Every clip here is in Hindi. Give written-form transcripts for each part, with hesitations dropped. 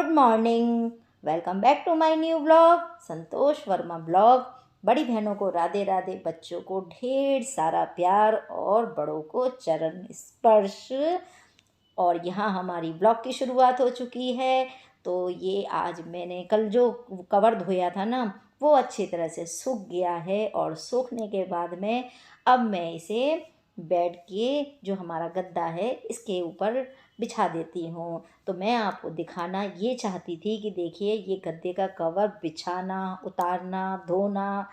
Good morning. Welcome back to my new blog Santosh Verma blog. बड़ी बहनों को राधे राधे, बच्चों को ढेर सारा प्यार और बड़ों को चरण स्पर्श। और यहाँ हमारी ब्लॉग की शुरुआत हो चुकी है। तो ये आज मैंने कल जो कवर धोया था ना, वो अच्छी तरह से सूख गया है। और सूखने के बाद में अब मैं इसे बेड के जो हमारा गद्दा है इसके ऊपर बिछा देती हूँ। तो मैं आपको दिखाना ये चाहती थी कि देखिए, ये गद्दे का कवर बिछाना, उतारना, धोना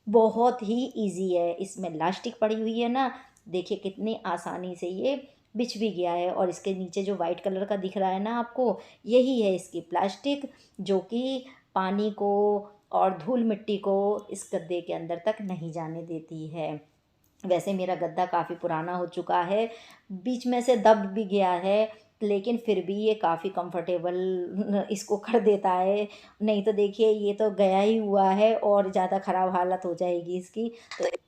बहुत ही इजी है। इसमें इलास्टिक पड़ी हुई है ना, देखिए कितनी आसानी से ये बिछ भी गया है। और इसके नीचे जो वाइट कलर का दिख रहा है ना आपको, यही है इसकी प्लास्टिक, जो कि पानी को और धूल मिट्टी को इस गद्दे के अंदर तक नहीं जाने देती है। वैसे मेरा गद्दा काफ़ी पुराना हो चुका है, बीच में से दब भी गया है, लेकिन फिर भी ये काफ़ी कंफर्टेबल इसको कर देता है। नहीं तो देखिए, ये तो गया ही हुआ है और ज़्यादा ख़राब हालत हो जाएगी इसकी।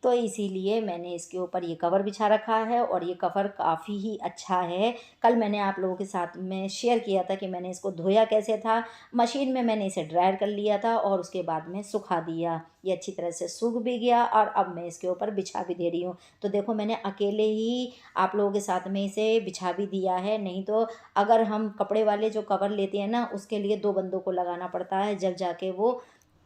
तो इसीलिए मैंने इसके ऊपर ये कवर बिछा रखा है और ये कवर काफ़ी ही अच्छा है। कल मैंने आप लोगों के साथ में शेयर किया था कि मैंने इसको धोया कैसे था। मशीन में मैंने इसे ड्रायर कर लिया था और उसके बाद में सुखा दिया। ये अच्छी तरह से सूख भी गया और अब मैं इसके ऊपर बिछा भी दे रही हूँ। तो देखो, मैंने अकेले ही आप लोगों के साथ में इसे बिछा भी दिया है। नहीं तो अगर हम कपड़े वाले जो कवर लेते हैं ना, उसके लिए 2 बंदों को लगाना पड़ता है, जब जाके वो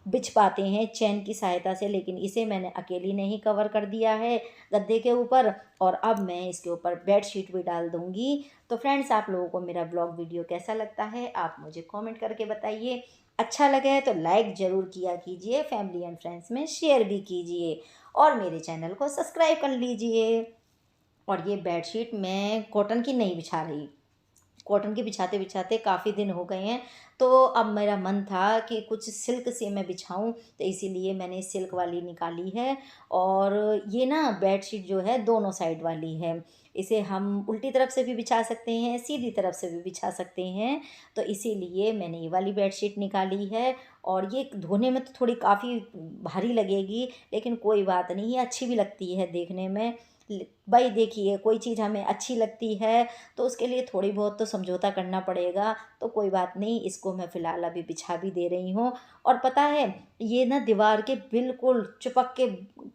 बिछ पाते हैं चैन की सहायता से। लेकिन इसे मैंने अकेली ने ही कवर कर दिया है गद्दे के ऊपर। और अब मैं इसके ऊपर बेड शीट भी डाल दूँगी। तो फ्रेंड्स, आप लोगों को मेरा ब्लॉग वीडियो कैसा लगता है आप मुझे कमेंट करके बताइए। अच्छा लगे है तो लाइक ज़रूर किया कीजिए, फैमिली एंड फ्रेंड्स में शेयर भी कीजिए और मेरे चैनल को सब्सक्राइब कर लीजिए। और ये बेडशीट मैं कॉटन की नहीं बिछा रही, कॉटन की बिछाते बिछाते काफ़ी दिन हो गए हैं। तो अब मेरा मन था कि कुछ सिल्क से मैं बिछाऊं, तो इसीलिए मैंने सिल्क वाली निकाली है। और ये ना बेडशीट जो है दोनों साइड वाली है। इसे हम उल्टी तरफ से भी बिछा सकते हैं, सीधी तरफ से भी बिछा सकते हैं। तो इसीलिए मैंने ये वाली बेडशीट निकाली है। और ये धोने में तो थोड़ी काफ़ी भारी लगेगी, लेकिन कोई बात नहीं, ये अच्छी भी लगती है देखने में। भाई देखिए, कोई चीज़ हमें अच्छी लगती है तो उसके लिए थोड़ी बहुत तो समझौता करना पड़ेगा। तो कोई बात नहीं, इसको मैं फ़िलहाल अभी बिछा भी दे रही हूँ। और पता है, ये ना दीवार के बिल्कुल चिपक के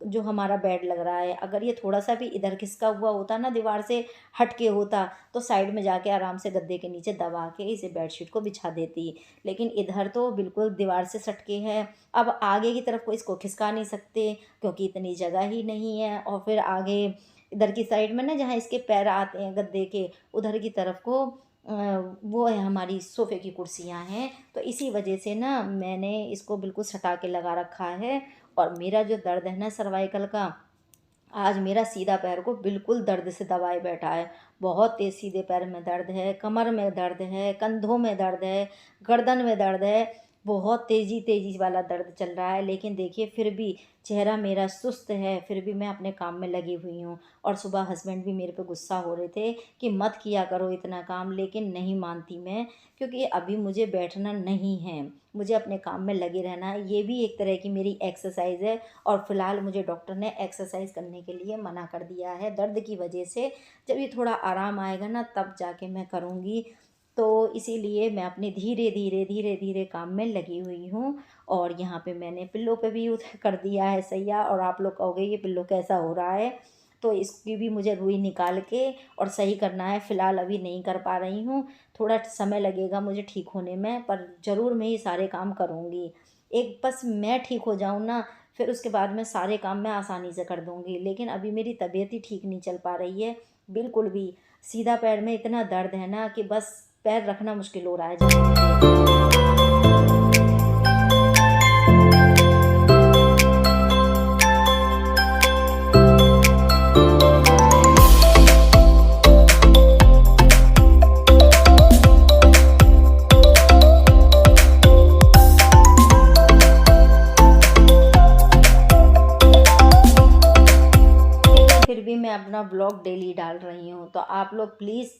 जो हमारा बेड लग रहा है, अगर ये थोड़ा सा भी इधर खिसका हुआ होता ना, दीवार से हट के होता, तो साइड में जाके आराम से गद्दे के नीचे दबा के इसे बेडशीट को बिछा देती। लेकिन इधर तो बिल्कुल दीवार से सटके है। अब आगे की तरफ को इसको खिसका नहीं सकते क्योंकि इतनी जगह ही नहीं है। और फिर आगे इधर की साइड में ना, जहाँ इसके पैर आते हैं गद्दे के, उधर की तरफ को वो है हमारी सोफ़े की कुर्सियाँ हैं। तो इसी वजह से ना मैंने इसको बिल्कुल सटा के लगा रखा है। और मेरा जो दर्द है ना सर्वाइकल का, आज मेरा सीधा पैर को बिल्कुल दर्द से दबाए बैठा है। बहुत तेज़ सीधे पैर में दर्द है, कमर में दर्द है, कंधों में दर्द है, गर्दन में दर्द है। बहुत तेज़ी तेज़ी वाला दर्द चल रहा है। लेकिन देखिए, फिर भी चेहरा मेरा सुस्त है, फिर भी मैं अपने काम में लगी हुई हूँ। और सुबह हस्बैंड भी मेरे पे गुस्सा हो रहे थे कि मत किया करो इतना काम, लेकिन नहीं मानती मैं, क्योंकि अभी मुझे बैठना नहीं है, मुझे अपने काम में लगे रहना है। ये भी एक तरह की मेरी एक्सरसाइज है। और फ़िलहाल मुझे डॉक्टर ने एक्सरसाइज करने के लिए मना कर दिया है दर्द की वजह से। जब ये थोड़ा आराम आएगा ना, तब जाके मैं करूँगी। तो इसीलिए मैं अपने धीरे धीरे धीरे धीरे काम में लगी हुई हूँ। और यहाँ पे मैंने पिल्लो पे भी कर दिया है सैया। और आप लोग कहोगे ये पिल्लो कैसा हो रहा है, तो इसकी भी मुझे रुई निकाल के और सही करना है। फ़िलहाल अभी नहीं कर पा रही हूँ, थोड़ा समय लगेगा मुझे ठीक होने में, पर ज़रूर मैं ये सारे काम करूँगी। एक बस मैं ठीक हो जाऊँ ना, फिर उसके बाद में सारे काम मैं आसानी से कर दूँगी। लेकिन अभी मेरी तबीयत ही ठीक नहीं चल पा रही है बिल्कुल भी। सीधा पैर में इतना दर्द है ना कि बस पैर रखना मुश्किल हो रहा है ज़मीन पे। फिर भी मैं अपना ब्लॉग डेली डाल रही हूँ, तो आप लोग प्लीज़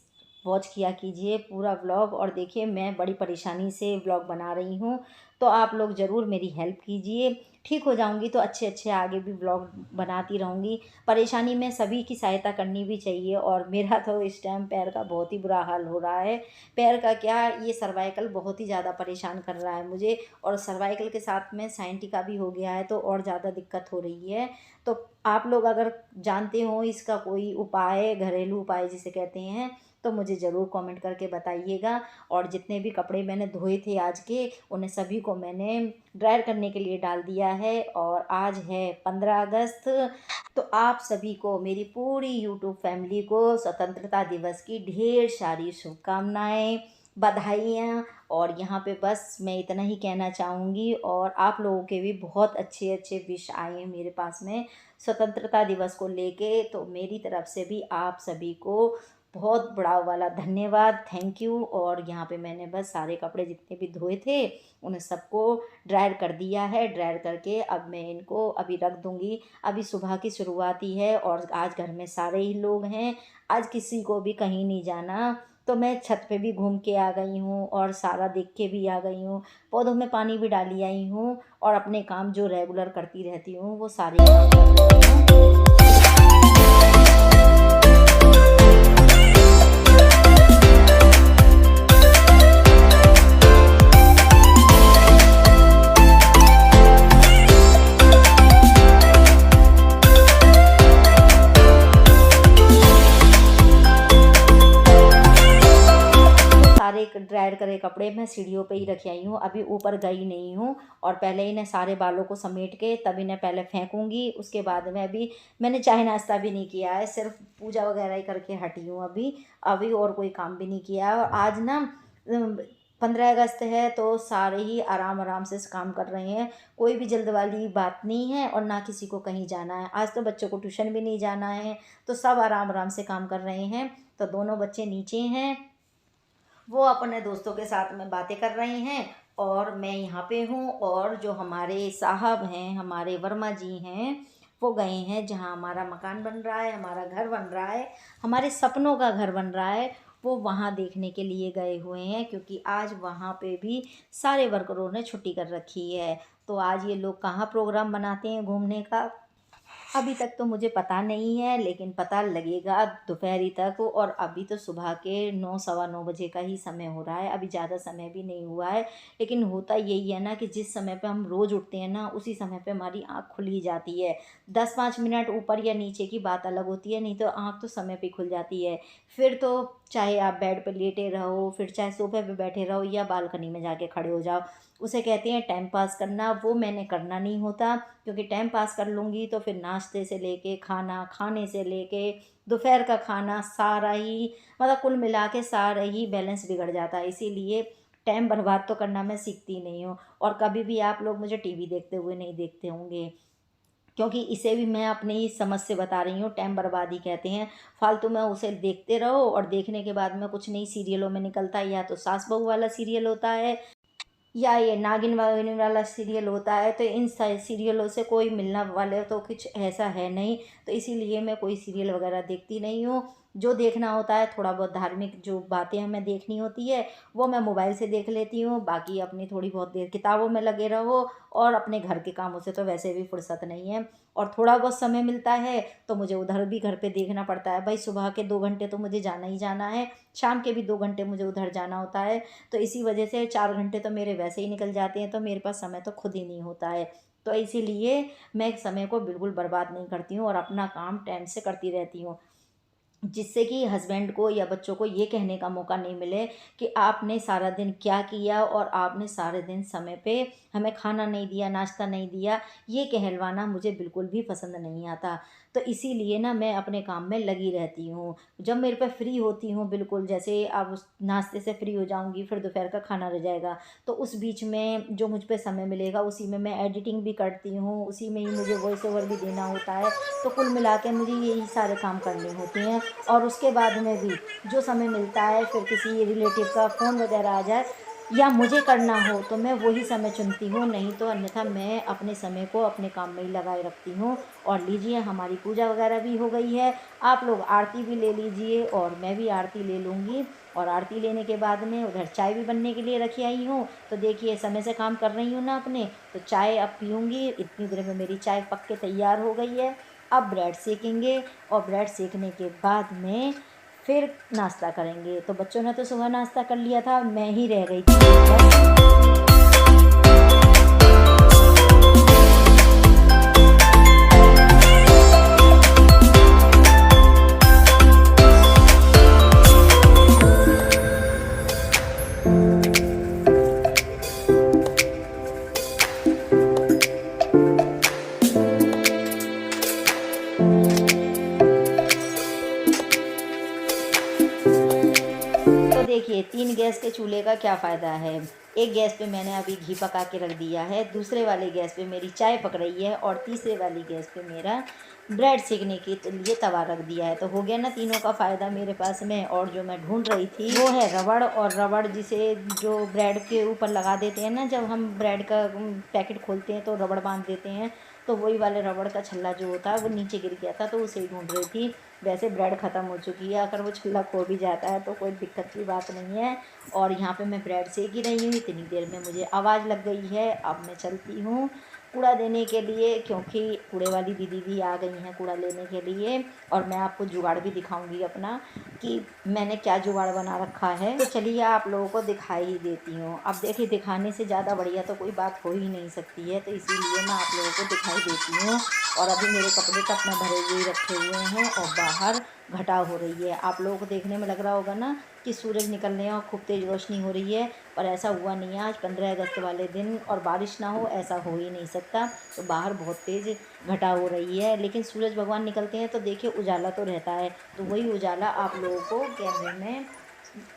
वॉच किया कीजिए पूरा ब्लॉग। और देखिए, मैं बड़ी परेशानी से ब्लॉग बना रही हूँ, तो आप लोग ज़रूर मेरी हेल्प कीजिए। ठीक हो जाऊंगी तो अच्छे अच्छे आगे भी व्लॉग बनाती रहूँगी। परेशानी में सभी की सहायता करनी भी चाहिए। और मेरा तो इस टाइम पैर का बहुत ही बुरा हाल हो रहा है। पैर का क्या, ये सर्वाइकल बहुत ही ज़्यादा परेशान कर रहा है मुझे, और सर्वाइकल के साथ में साइंटिका भी हो गया है, तो और ज़्यादा दिक्कत हो रही है। तो आप लोग अगर जानते हो इसका कोई उपाय, घरेलू उपाय जिसे कहते हैं, तो मुझे ज़रूर कमेंट करके बताइएगा। और जितने भी कपड़े मैंने धोए थे आज के, उन्हें सभी को मैंने ड्रायर करने के लिए डाल दिया है। और आज है 15 अगस्त। तो आप सभी को, मेरी पूरी यूट्यूब फैमिली को स्वतंत्रता दिवस की ढेर सारी शुभकामनाएं, बधाइयाँ। और यहाँ पे बस मैं इतना ही कहना चाहूँगी। और आप लोगों के भी बहुत अच्छे अच्छे विश आए हैं मेरे पास में स्वतंत्रता दिवस को लेके। तो मेरी तरफ से भी आप सभी को बहुत बड़ा वाला धन्यवाद, थैंक यू। और यहाँ पे मैंने बस सारे कपड़े जितने भी धोए थे उन्हें सबको ड्रायर कर दिया है। ड्रायर करके अब मैं इनको अभी रख दूँगी। अभी सुबह की शुरुआत ही है और आज घर में सारे ही लोग हैं, आज किसी को भी कहीं नहीं जाना। तो मैं छत पे भी घूम के आ गई हूँ और सारा देख के भी आ गई हूँ, पौधों में पानी भी डाली आई हूँ, और अपने काम जो रेगुलर करती रहती हूँ वो सारे काम कर रही हूँ। सारे ड्रायर करे कपड़े मैं सीढ़ियों पे ही रख आई हूँ, अभी ऊपर गई नहीं हूँ। और पहले इन्हें सारे बालों को समेट के तब इन्हें पहले फेंकूँगी। उसके बाद में अभी मैंने चाय नाश्ता भी नहीं किया है, सिर्फ पूजा वगैरह ही करके हटी हूँ अभी। अभी और कोई काम भी नहीं किया है। और आज ना 15 अगस्त है, तो सारे ही आराम आराम से काम कर रहे हैं, कोई भी जल्द वाली बात नहीं है और ना किसी को कहीं जाना है। आज तो बच्चों को ट्यूशन भी नहीं जाना है, तो सब आराम आराम से काम कर रहे हैं। तो दोनों बच्चे नीचे हैं, वो अपने दोस्तों के साथ में बातें कर रहे हैं, और मैं यहाँ पे हूँ। और जो हमारे साहब हैं, हमारे वर्मा जी हैं, वो गए हैं जहाँ हमारा मकान बन रहा है, हमारा घर बन रहा है, हमारे सपनों का घर बन रहा है, वो वहाँ देखने के लिए गए हुए हैं। क्योंकि आज वहाँ पे भी सारे वर्करों ने छुट्टी कर रखी है। तो आज ये लोग कहाँ प्रोग्राम बनाते हैं घूमने का, अभी तक तो मुझे पता नहीं है, लेकिन पता लगेगा दोपहरी तक। और अभी तो सुबह के 9 सवा 9 बजे का ही समय हो रहा है, अभी ज़्यादा समय भी नहीं हुआ है। लेकिन होता यही है ना कि जिस समय पे हम रोज़ उठते हैं ना, उसी समय पे हमारी आँख खुल ही जाती है। 10-5 मिनट ऊपर या नीचे की बात अलग होती है, नहीं तो आँख तो समय पे खुल जाती है। फिर तो चाहे आप बेड पर लेटे रहो, फिर चाहे सोफे पे बैठे रहो, या बालकनी में जाके खड़े हो जाओ, उसे कहते हैं टाइम पास करना। वो मैंने करना नहीं होता, क्योंकि टाइम पास कर लूँगी तो फिर नाश्ते से लेके खाना खाने से लेके दोपहर का खाना सारा ही, मतलब कुल मिला के सारा ही बैलेंस बिगड़ जाता है। इसीलिए टाइम बर्बाद तो करना मैं सीखती नहीं हूँ। और कभी भी आप लोग मुझे टीवी देखते हुए नहीं देखते होंगे, क्योंकि इसे भी मैं अपनी ही समझ से बता रही हूँ, टाइम बर्बादी कहते हैं। फालतू में उसे देखते रहो, और देखने के बाद में कुछ नई सीरियलों में निकलता है, या तो सास बहू वाला सीरियल होता है, या ये नागिन वागिन वाला सीरियल होता है। तो इन सीरियलों से कोई मिलना वाले तो कुछ ऐसा है नहीं। तो इसीलिए मैं कोई सीरियल वगैरह देखती नहीं हूँ। जो देखना होता है, थोड़ा बहुत धार्मिक जो बातें हमें देखनी होती है, वो मैं मोबाइल से देख लेती हूँ। बाकी अपनी थोड़ी बहुत देर किताबों में लगे रहो, और अपने घर के कामों से तो वैसे भी फुर्सत नहीं है। और थोड़ा बहुत समय मिलता है तो मुझे उधर भी घर पे देखना पड़ता है। भाई सुबह के 2 घंटे तो मुझे जाना ही जाना है, शाम के भी 2 घंटे मुझे उधर जाना होता है। तो इसी वजह से 4 घंटे तो मेरे वैसे ही निकल जाते हैं, तो मेरे पास समय तो खुद ही नहीं होता है। तो इसीलिए मैं समय को बिल्कुल बर्बाद नहीं करती हूँ, और अपना काम टाइम से करती रहती हूँ, जिससे कि हस्बैंड को या बच्चों को ये कहने का मौका नहीं मिले कि आपने सारा दिन क्या किया, और आपने सारे दिन समय पे हमें खाना नहीं दिया, नाश्ता नहीं दिया। ये कहलवाना मुझे बिल्कुल भी पसंद नहीं आता। तो इसीलिए ना मैं अपने काम में लगी रहती हूँ। जब मेरे पे फ्री होती हूँ, बिल्कुल जैसे अब उस नाश्ते से फ्री हो जाऊँगी, फिर दोपहर का खाना रह जाएगा, तो उस बीच में जो मुझ पे समय मिलेगा उसी में मैं एडिटिंग भी करती हूँ, उसी में ही मुझे वॉइस ओवर भी देना होता है। तो कुल मिला के मुझे यही सारे काम करने होते हैं। और उसके बाद में भी जो समय मिलता है, फिर किसी रिलेटिव का फ़ोन वगैरह आ जाए, या मुझे करना हो तो मैं वही समय चुनती हूँ, नहीं तो अन्यथा मैं अपने समय को अपने काम में ही लगाए रखती हूँ। और लीजिए, हमारी पूजा वगैरह भी हो गई है। आप लोग आरती भी ले लीजिए और मैं भी आरती ले लूँगी। और आरती लेने के बाद में उधर चाय भी बनने के लिए रखी आई हूँ। तो देखिए, समय से काम कर रही हूँ ना अपने, तो चाय अब पीऊँगी। इतनी देर में मेरी चाय पक के तैयार हो गई है। अब ब्रेड सेकेंगे और ब्रेड सेकने के बाद में फिर नाश्ता करेंगे। तो बच्चों ने तो सुबह नाश्ता कर लिया था, मैं ही रह गई थी बस। तो देखिए, 3 गैस के चूल्हे का क्या फ़ायदा है। एक गैस पे मैंने अभी घी पका के रख दिया है, दूसरे वाले गैस पे मेरी चाय पक रही है और तीसरे वाली गैस पे मेरा ब्रेड सेकने के लिए तवा रख दिया है। तो हो गया ना तीनों का फ़ायदा मेरे पास में। और जो मैं ढूँढ रही थी वो है रबड़। और रबड़ जिसे जो ब्रेड के ऊपर लगा देते हैं ना, जब हम ब्रेड का पैकेट खोलते हैं तो रबड़ बाँध देते हैं, तो वही वाले रबड़ का छल्ला जो होता है वो नीचे गिर गया था, तो उसे ही ढूँढ रही थी। वैसे ब्रेड ख़त्म हो चुकी है, अगर वो छल्ला खो भी जाता है तो कोई दिक्कत की बात नहीं है। और यहाँ पे मैं ब्रेड सेक ही रही हूँ। इतनी देर में मुझे आवाज़ लग गई है। अब मैं चलती हूँ कूड़ा देने के लिए, क्योंकि कूड़े वाली दीदी भी आ गई हैं कूड़ा लेने के लिए। और मैं आपको जुगाड़ भी दिखाऊंगी अपना कि मैंने क्या जुगाड़ बना रखा है। तो चलिए आप लोगों को दिखाई ही देती हूँ। अब देखिए, दिखाने से ज़्यादा बढ़िया तो कोई बात हो ही नहीं सकती है, तो इसीलिए मैं आप लोगों को दिखाई देती हूँ। और अभी मेरे कपड़े तक मैं भरे हुए ही रखे हुए हैं और बाहर घटाव हो रही है। आप लोगों को देखने में लग रहा होगा ना कि सूरज निकलने और खूब तेज़ रोशनी हो रही है, पर ऐसा हुआ नहीं है। आज 15 अगस्त वाले दिन और बारिश ना हो, ऐसा हो ही नहीं सकता। तो बाहर बहुत तेज़ घटाव हो रही है, लेकिन सूरज भगवान निकलते हैं तो देखिए उजाला तो रहता है। तो वही उजाला आप लोगों को कैमरे में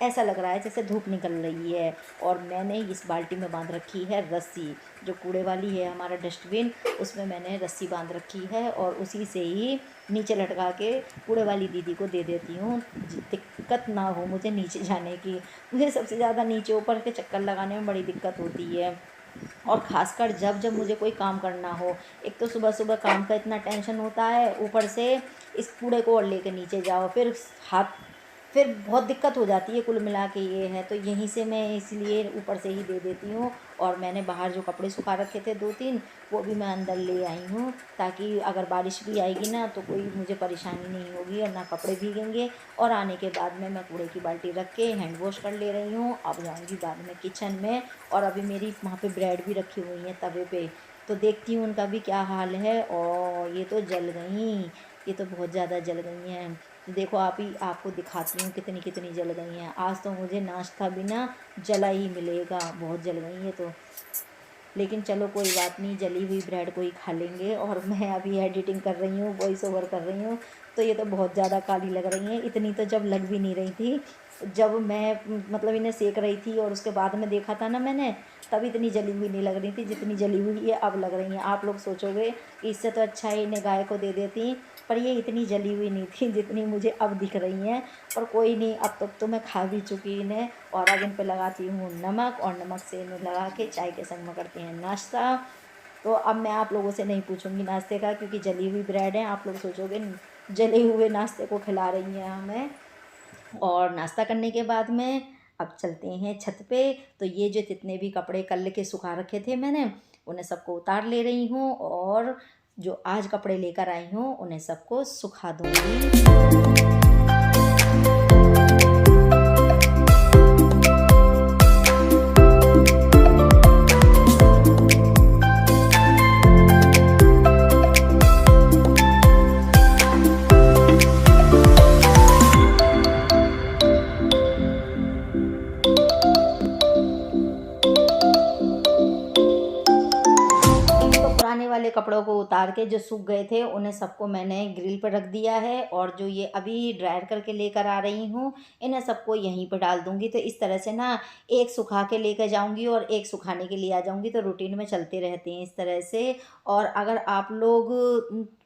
ऐसा लग रहा है जैसे धूप निकल रही है। और मैंने इस बाल्टी में बांध रखी है रस्सी, जो कूड़े वाली है हमारा डस्टबिन, उसमें मैंने रस्सी बांध रखी है और उसी से ही नीचे लटका के कूड़े वाली दीदी को दे देती हूँ, दिक्कत ना हो मुझे नीचे जाने की। मुझे सबसे ज़्यादा नीचे ऊपर के चक्कर लगाने में बड़ी दिक्कत होती है। और ख़ासकर जब जब मुझे कोई काम करना हो, एक तो सुबह सुबह काम का इतना टेंशन होता है, ऊपर से इस कूड़े को और लेके नीचे जाओ, फिर बहुत दिक्कत हो जाती है। कुल मिला के ये है, तो यहीं से मैं इसलिए ऊपर से ही दे देती हूँ। और मैंने बाहर जो कपड़े सुखा रखे थे 2-3, वो भी मैं अंदर ले आई हूँ, ताकि अगर बारिश भी आएगी ना तो कोई मुझे परेशानी नहीं होगी और ना कपड़े भीगेंगे। और आने के बाद में मैं कूड़े की बाल्टी रख के हैंड वॉश कर ले रही हूँ। अब जाऊँगी बाद में किचन में। और अभी मेरी वहाँ पे ब्रेड भी रखी हुई हैं तवे पे, तो देखती हूँ उनका भी क्या हाल है। और ये तो जल गई, ये तो बहुत ज़्यादा जल गई हैं। देखो आप ही, आपको दिखाती हूँ कितनी कितनी जल गई हैं। आज तो मुझे नाश्ता भी ना जला ही मिलेगा, बहुत जल गई है तो। लेकिन चलो कोई बात नहीं, जली हुई ब्रेड को ही खा लेंगे। और मैं अभी एडिटिंग कर रही हूँ, वॉइस ओवर कर रही हूँ, तो ये तो बहुत ज़्यादा काली लग रही हैं। इतनी तो जब लग भी नहीं रही थी, जब मैं मतलब इन्हें सेक रही थी और उसके बाद में देखा था ना मैंने, तब इतनी जली हुई नहीं लग रही थी जितनी जली हुई ये अब लग रही हैं। आप लोग सोचोगे कि इससे तो अच्छा है इन्हें गाय को दे देती, पर ये इतनी जली हुई नहीं थी जितनी मुझे अब दिख रही हैं। पर कोई नहीं, अब तक तो मैं खा भी चुकी इन्हें। और अब इन पर लगाती हूँ नमक, और नमक से इन्हें लगा के चाय के संग में करते हैं नाश्ता। तो अब मैं आप लोगों से नहीं पूछूंगी नाश्ते का, क्योंकि जली हुई ब्रेड है। आप लोग सोचोगे जले हुए नाश्ते को खिला रही हैं हमें। और नाश्ता करने के बाद में अब चलते हैं छत पे। तो ये जो जितने भी कपड़े कल के सुखा रखे थे मैंने, उन्हें सबको उतार ले रही हूँ। और जो आज कपड़े लेकर आई हूँ उन्हें सबको सुखा दूँगी। तो पुराने वाले कपड़ों को उतार के जो सूख गए थे उन्हें सबको मैंने ग्रिल पर रख दिया है। और जो ये अभी ड्रायर करके लेकर आ रही हूँ, इन्हें सबको यहीं पर डाल दूँगी। तो इस तरह से ना, एक सुखा के लेकर जाऊँगी और एक सुखाने के लिए आ जाऊँगी, तो रूटीन में चलते रहते हैं इस तरह से। और अगर आप लोग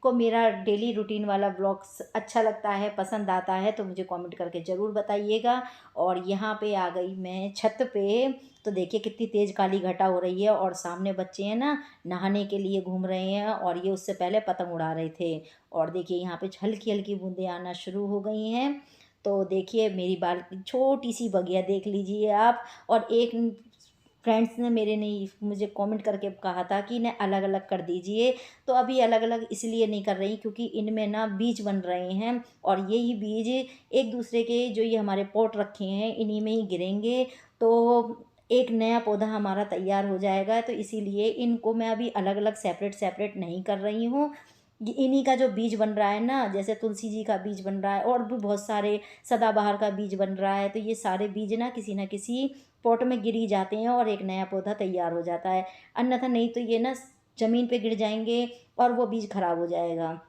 को मेरा डेली रूटीन वाला व्लॉग्स अच्छा लगता है, पसंद आता है तो मुझे कमेंट करके ज़रूर बताइएगा। और यहाँ पे आ गई मैं छत पे, तो देखिए कितनी तेज़ काली घटा हो रही है और सामने बच्चे हैं ना नहाने के लिए घूम रहे हैं और ये उससे पहले पतंग उड़ा रहे थे। और देखिए यहाँ पे हल्की हल्की बूंदें आना शुरू हो गई हैं। तो देखिए मेरी बाल छोटी सी बगिया देख लीजिए आप। और एक फ्रेंड्स ने मेरे ने मुझे कमेंट करके कहा था कि इन्हें अलग अलग कर दीजिए। तो अभी अलग अलग इसलिए नहीं कर रही क्योंकि इनमें ना बीज बन रहे हैं और यही बीज एक दूसरे के जो ये हमारे पॉट रखे हैं इन्हीं में ही गिरेंगे, तो एक नया पौधा हमारा तैयार हो जाएगा। तो इसीलिए इनको मैं अभी अलग अलग सेपरेट सेपरेट नहीं कर रही हूँ। इन्हीं का जो बीज बन रहा है ना, जैसे तुलसी जी का बीज बन रहा है और भी बहुत सारे सदाबहार का बीज बन रहा है, तो ये सारे बीज ना किसी पॉट में गिर ही जाते हैं और एक नया पौधा तैयार हो जाता है। अन्यथा नहीं तो ये ना ज़मीन पे गिर जाएंगे और वो बीज खराब हो जाएगा।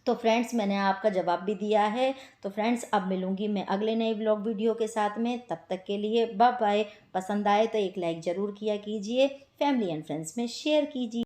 तो फ्रेंड्स मैंने आपका जवाब भी दिया है। तो फ्रेंड्स अब मिलूंगी मैं अगले नए ब्लॉग वीडियो के साथ में, तब तक के लिए बाय बाय। पसंद आए तो एक लाइक ज़रूर किया कीजिए, फैमिली एंड फ्रेंड्स में शेयर कीजिए।